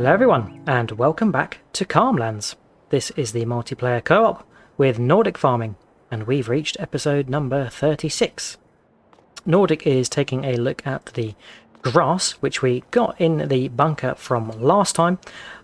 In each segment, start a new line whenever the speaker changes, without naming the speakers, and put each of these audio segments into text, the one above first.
Hello everyone, and welcome back to Calmlands. This is the multiplayer co-op with Nordic farming, and we've reached episode number 36. Nordic is taking a look at the grass, which we got in the bunker from last time,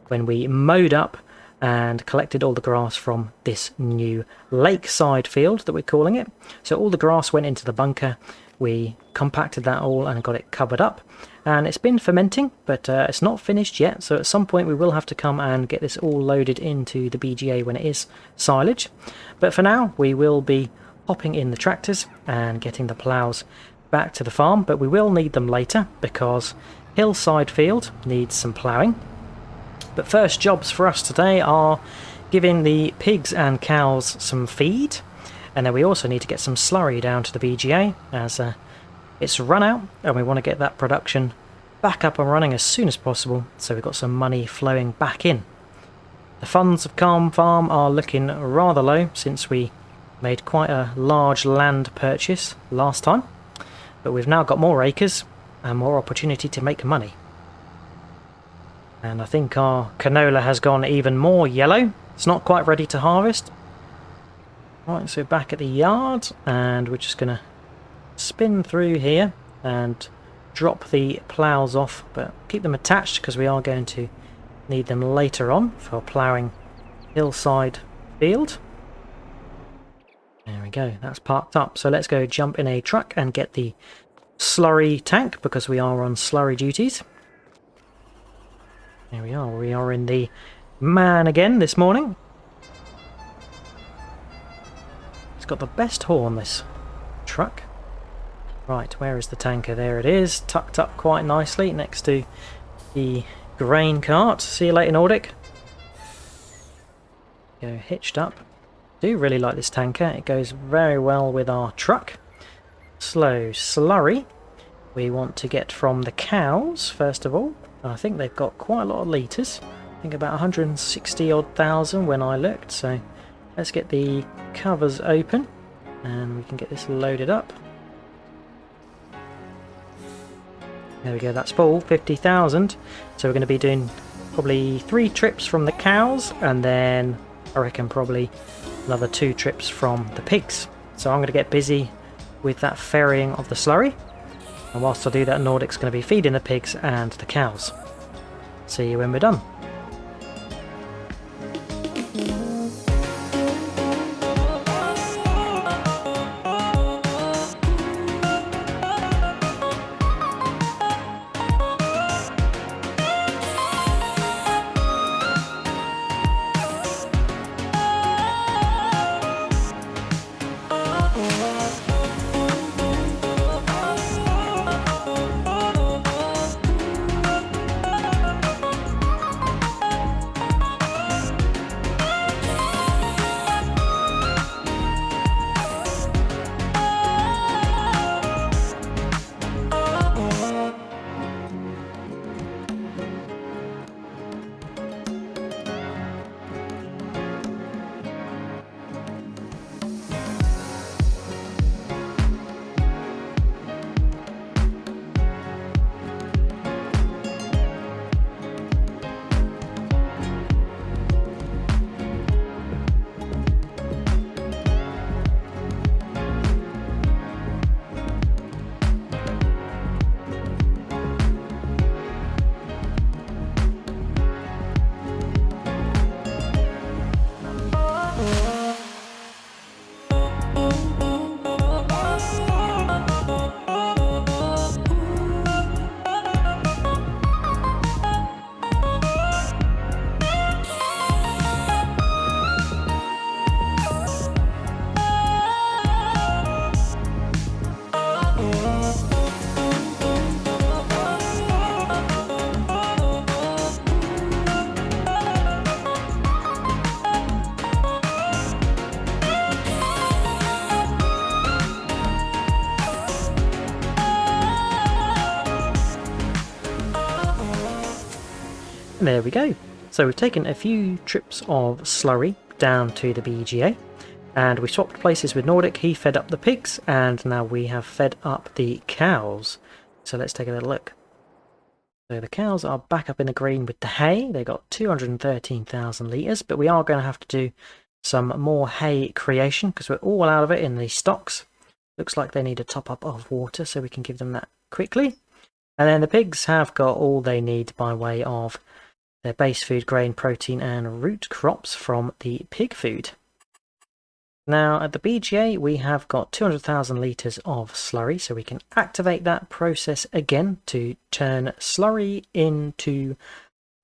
when we mowed up and collected all the grass from this new lakeside field that we're calling it. So all the grass went into the bunker, we compacted that all and got it covered up. And it's been fermenting, but it's not finished yet, so at some point we will have to come and get this all loaded into the BGA when it is silage. But for now, we will be hopping in the tractors and getting the ploughs back to the farm, but we will need them later because Hillside Field needs some ploughing. But first jobs for us today are giving the pigs and cows some feed, and then we also need to get some slurry down to the BGA as it's run out, and we want to get that production back up and running as soon as possible, so we've got some money flowing back in. The funds of Calm Farm are looking rather low since we made quite a large land purchase last time, but we've now got more acres and more opportunity to make money. And I think our canola has gone even more yellow. It's not quite ready to harvest. Right, so back at the yard, and we're just going to spin through here and drop the ploughs off, but keep them attached because we are going to need them later on for ploughing Hillside Field. There we go, that's parked up. So let's go jump in a truck and get the slurry tank because we are on slurry duties. There we are in the man again this morning. It's got the best horn, this truck. Right, where is the tanker? There it is, tucked up quite nicely next to the grain cart. See you later, Nordic. Go hitched up. Do really like this tanker. It goes very well with our truck. Slow slurry. We want to get from the cows, first of all. I think they've got quite a lot of litres. I think about 160 odd thousand when I looked. So let's get the covers open and we can get this loaded up. There we go, that's full, 50,000. So we're going to be doing probably 3 trips from the cows, and then I reckon probably another 2 trips from the pigs. So I'm going to get busy with that ferrying of the slurry. And whilst I do that, Nordic's going to be feeding the pigs and the cows. See you when we're done. And there we go. So we've taken a few trips of slurry down to the BGA, and we swapped places with Nordic. He fed up the pigs, and now we have fed up the cows. So let's take a little look. So the cows are back up in the green with the hay. They got 213,000 litres, but we are going to have to do some more hay creation because we're all out of it in the stocks. Looks like they need a top up of water, so we can give them that quickly. And then the pigs have got all they need by way of their base food, grain, protein and root crops from the pig food. Now at the BGA we have got 200,000 litres of slurry, so we can activate that process again to turn slurry into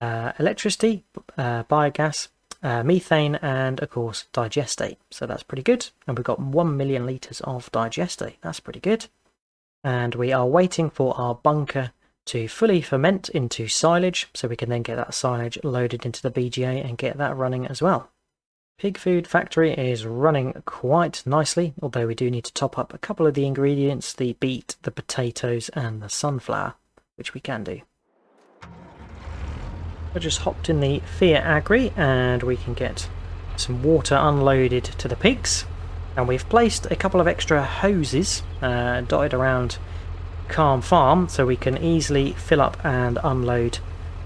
electricity, biogas, methane and of course digestate. So that's pretty good, and we've got 1 million litres of digestate. That's pretty good. And we are waiting for our bunker to fully ferment into silage, so we can then get that silage loaded into the BGA and get that running as well. Pig food factory is running quite nicely, although we do need to top up a couple of the ingredients, the beet, the potatoes and the sunflower, which we can do. I just hopped in the Fiat Agri and we can get some water unloaded to the pigs. And we've placed a couple of extra hoses dotted around Calm Farm so we can easily fill up and unload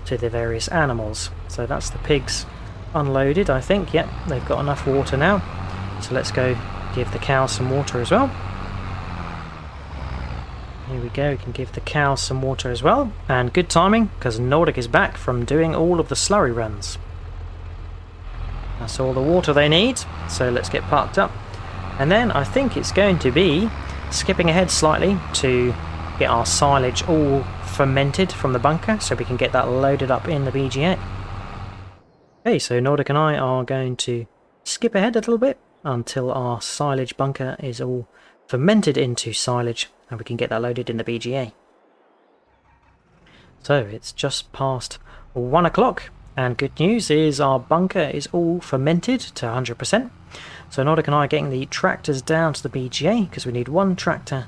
to the various animals. So that's the pigs unloaded, I think. Yep, they've got enough water now. So let's go give the cows some water as well. Here we go, we can give the cows some water as well. And good timing, because Nordic is back from doing all of the slurry runs. That's all the water they need, so let's get parked up. And then I think it's going to be skipping ahead slightly to get our silage all fermented from the bunker so we can get that loaded up in the BGA. Okay, so Nordic and I are going to skip ahead a little bit until our silage bunker is all fermented into silage and we can get that loaded in the BGA. So it's just past 1 o'clock and good news is our bunker is all fermented to 100%. So Nordic and I are getting the tractors down to the BGA because we need one tractor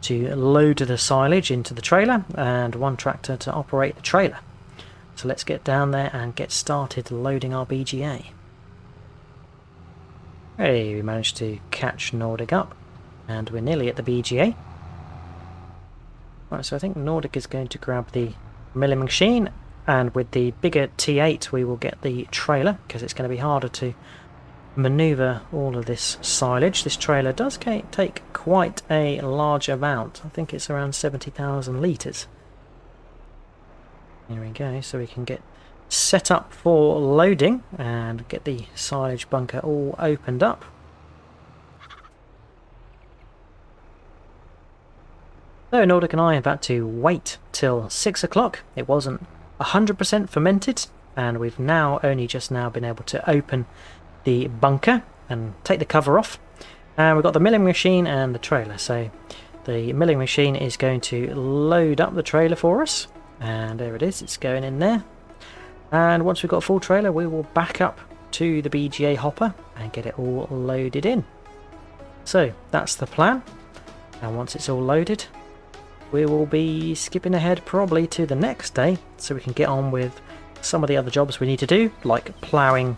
to load the silage into the trailer and one tractor to operate the trailer. So let's get down there and get started loading our BGA. Hey, we managed to catch Nordic up and we're nearly at the BGA. Right, so I think Nordic is going to grab the milling machine, and with the bigger T8 we will get the trailer because it's going to be harder to manoeuvre all of this silage. This trailer does take quite a large amount. I think it's around 70,000 litres. Here we go, so we can get set up for loading and get the silage bunker all opened up. So Nordic and I have had to wait till 6 o'clock. It wasn't 100% fermented and we've now only just now been able to open the bunker and take the cover off. And we've got the milling machine and the trailer. So the milling machine is going to load up the trailer for us. And there it is, it's going in there. And once we've got a full trailer we will back up to the BGA hopper and get it all loaded in. So that's the plan, and once it's all loaded we will be skipping ahead probably to the next day so we can get on with some of the other jobs we need to do, like ploughing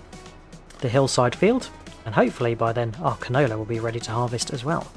the hillside field, and hopefully by then our canola will be ready to harvest as well.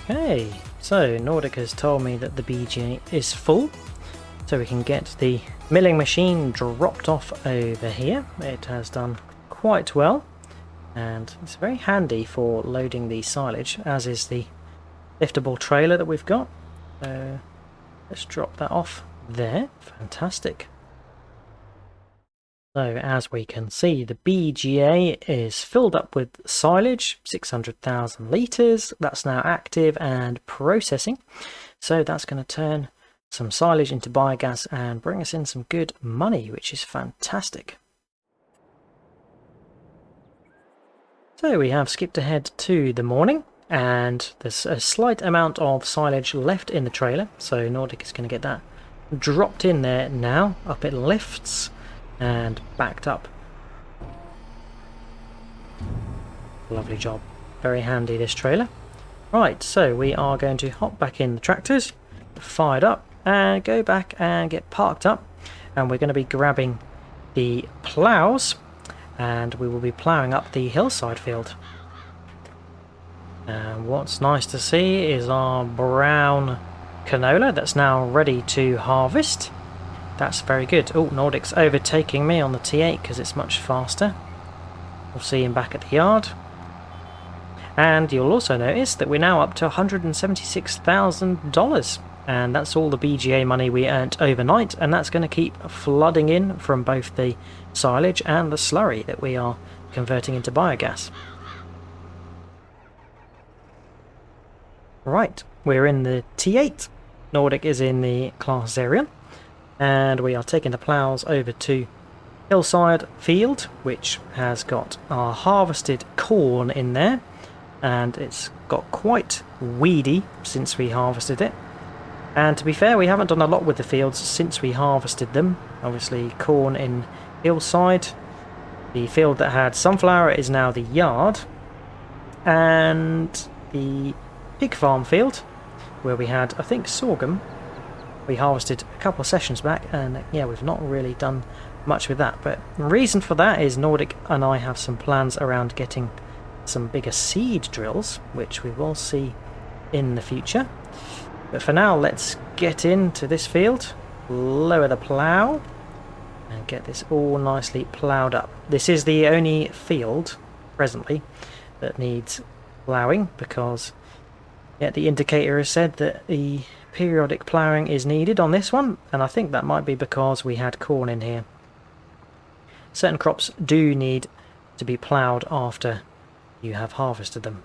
Okay, so Nordic has told me that the BGA is full, so we can get the milling machine dropped off over here. It has done quite well, and it's very handy for loading the silage, as is the liftable trailer that we've got. So let's drop that off there. Fantastic. So as we can see, the BGA is filled up with silage, 600,000 litres. That's now active and processing. So that's going to turn some silage into biogas and bring us in some good money, which is fantastic. So we have skipped ahead to the morning, and there's a slight amount of silage left in the trailer. So Nordic is going to get that dropped in there now. Up it lifts and backed up. Lovely job. Very handy, this trailer. Right, so we are going to hop back in the tractors, fired up, and go back and get parked up. And we're going to be grabbing the plows, and we will be ploughing up the hillside field. And what's nice to see is our brown canola that's now ready to harvest. That's very good. Oh, Nordic's overtaking me on the T8 because it's much faster. We'll see him back at the yard. And you'll also notice that we're now up to $176,000. And that's all the BGA money we earned overnight. And that's going to keep flooding in from both the silage and the slurry that we are converting into biogas. Right, we're in the T8. Nordic is in the Class Arian. And we are taking the ploughs over to hillside field, which has got our harvested corn in there, and it's got quite weedy since we harvested it. And to be fair, we haven't done a lot with the fields since we harvested them. Obviously corn in hillside, the field that had sunflower is now the yard, and the pig farm field where we had, I think, sorghum, we harvested a couple of sessions back, and yeah, we've not really done much with that. But the reason for that is Nordic and I have some plans around getting some bigger seed drills, which we will see in the future. But for now, let's get into this field, lower the plough, and get this all nicely ploughed up. This is the only field presently that needs ploughing, because yeah, the indicator has said that the periodic ploughing is needed on this one, and I think that might be because we had corn in here. Certain crops do need to be ploughed after you have harvested them.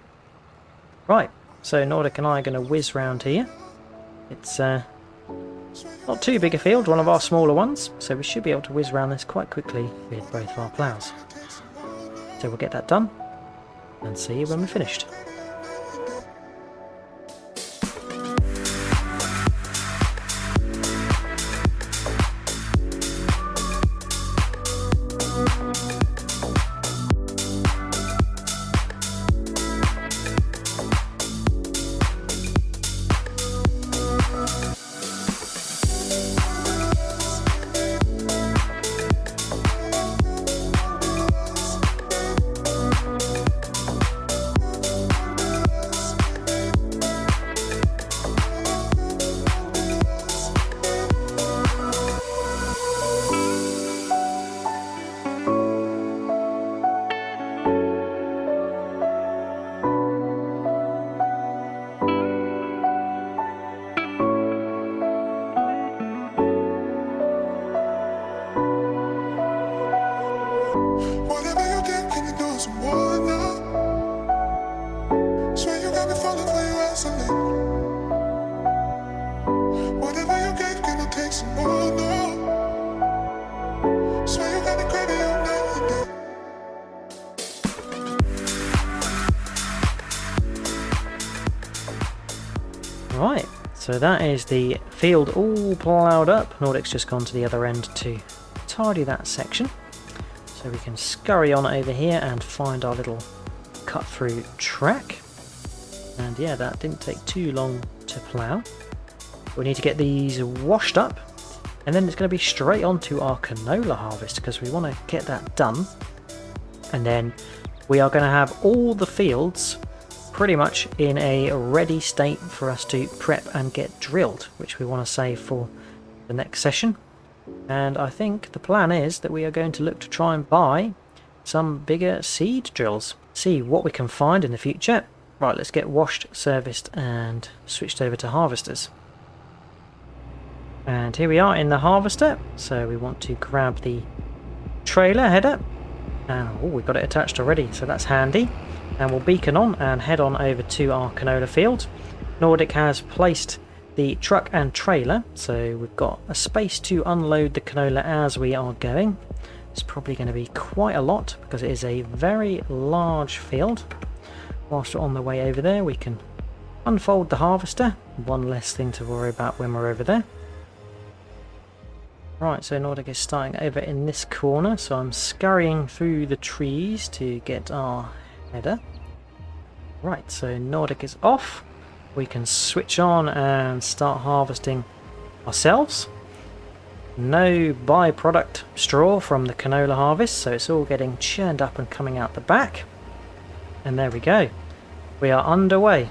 Right, so Nordic and I are going to whiz round here. It's not too big a field, one of our smaller ones, so we should be able to whiz round this quite quickly with both of our ploughs. So we'll get that done and see you when we're finished. Right, so that is the field all ploughed up. Nordic's just gone to the other end to tidy that section. So we can scurry on over here and find our little cut through track. And yeah, that didn't take too long to plough. We need to get these washed up, and then it's going to be straight on to our canola harvest, because we want to get that done. And then we are going to have all the fields pretty much in a ready state for us to prep and get drilled, which we want to save for the next session. And I think the plan is that we are going to look to try and buy some bigger seed drills, see what we can find in the future. Right, let's get washed, serviced and switched over to harvesters. And here we are in the harvester, so we want to grab the trailer header, and oh, we've got it attached already, so that's handy. And we'll beacon on and head on over to our canola field. Nordic has placed the truck and trailer, so we've got a space to unload the canola as we are going. It's probably going to be quite a lot because it is a very large field. Whilst we're on the way over there, we can unfold the harvester. One less thing to worry about when we're over there. Right, so Nordic is starting over in this corner, so I'm scurrying through the trees to get our header. Right, so Nordic is off. We can switch on and start harvesting ourselves. No byproduct straw from the canola harvest, so it's all getting churned up and coming out the back. And there we go. We are underway.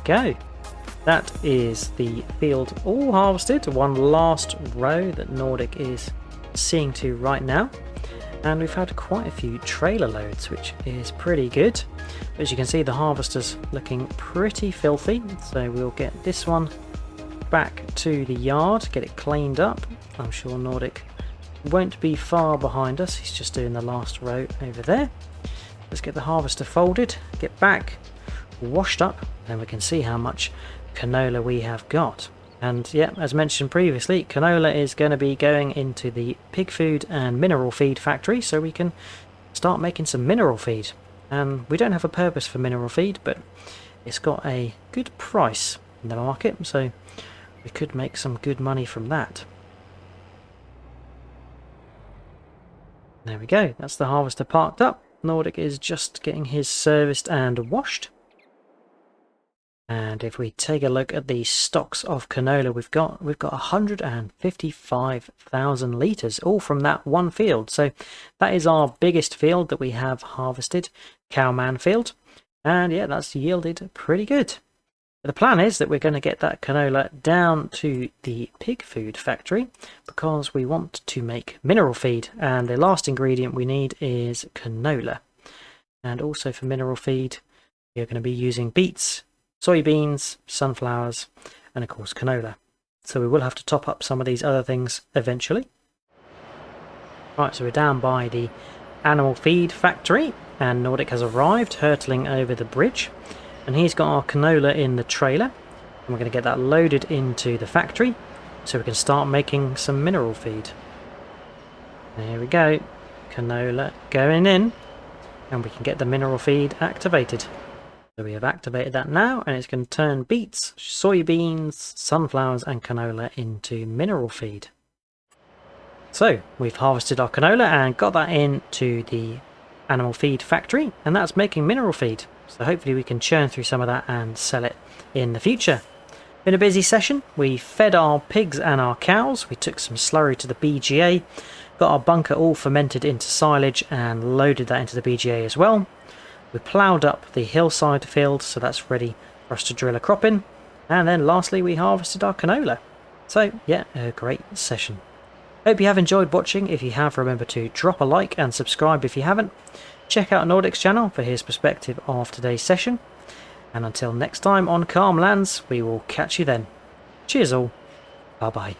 go. That is the field all harvested. One last row that Nordic is seeing to right now. And we've had quite a few trailer loads, which is pretty good. As you can see, the harvester's looking pretty filthy, so we'll get this one back to the yard, get it cleaned up. I'm sure Nordic won't be far behind us. He's just doing the last row over there. Let's get the harvester folded, get back, washed up, then we can see how much canola we have got. And yeah, as mentioned previously, canola is going to be going into the pig food and mineral feed factory, so we can start making some mineral feed. And we don't have a purpose for mineral feed, but it's got a good price in the market, so we could make some good money from that. There we go, that's the harvester parked up. Nordic is just getting his serviced and washed. And if we take a look at the stocks of canola we've got 155,000 litres, all from that one field. So that is our biggest field that we have harvested, Cowman field. And yeah, that's yielded pretty good. The plan is that we're going to get that canola down to the pig food factory because we want to make mineral feed. And the last ingredient we need is canola. And also for mineral feed, we're going to be using beets, soybeans, sunflowers, and of course canola. So we will have to top up some of these other things eventually. Right, so we're down by the animal feed factory, and Nordic has arrived, hurtling over the bridge. And he's got our canola in the trailer, and we're going to get that loaded into the factory so we can start making some mineral feed. There we go, canola going in, and we can get the mineral feed activated. So we have activated that now, and it's going to turn beets, soybeans, sunflowers and canola into mineral feed. So we've harvested our canola and got that into the animal feed factory, and that's making mineral feed. So hopefully we can churn through some of that and sell it in the future. Been a busy session. We fed our pigs and our cows. We took some slurry to the BGA, got our bunker all fermented into silage and loaded that into the BGA as well. We ploughed up the hillside field, so that's ready for us to drill a crop in. And then lastly, we harvested our canola. So yeah, a great session. Hope you have enjoyed watching. If you have, remember to drop a like and subscribe if you haven't. Check out Nordic's channel for his perspective of today's session. And until next time on Calm Lands, we will catch you then. Cheers all. Bye bye.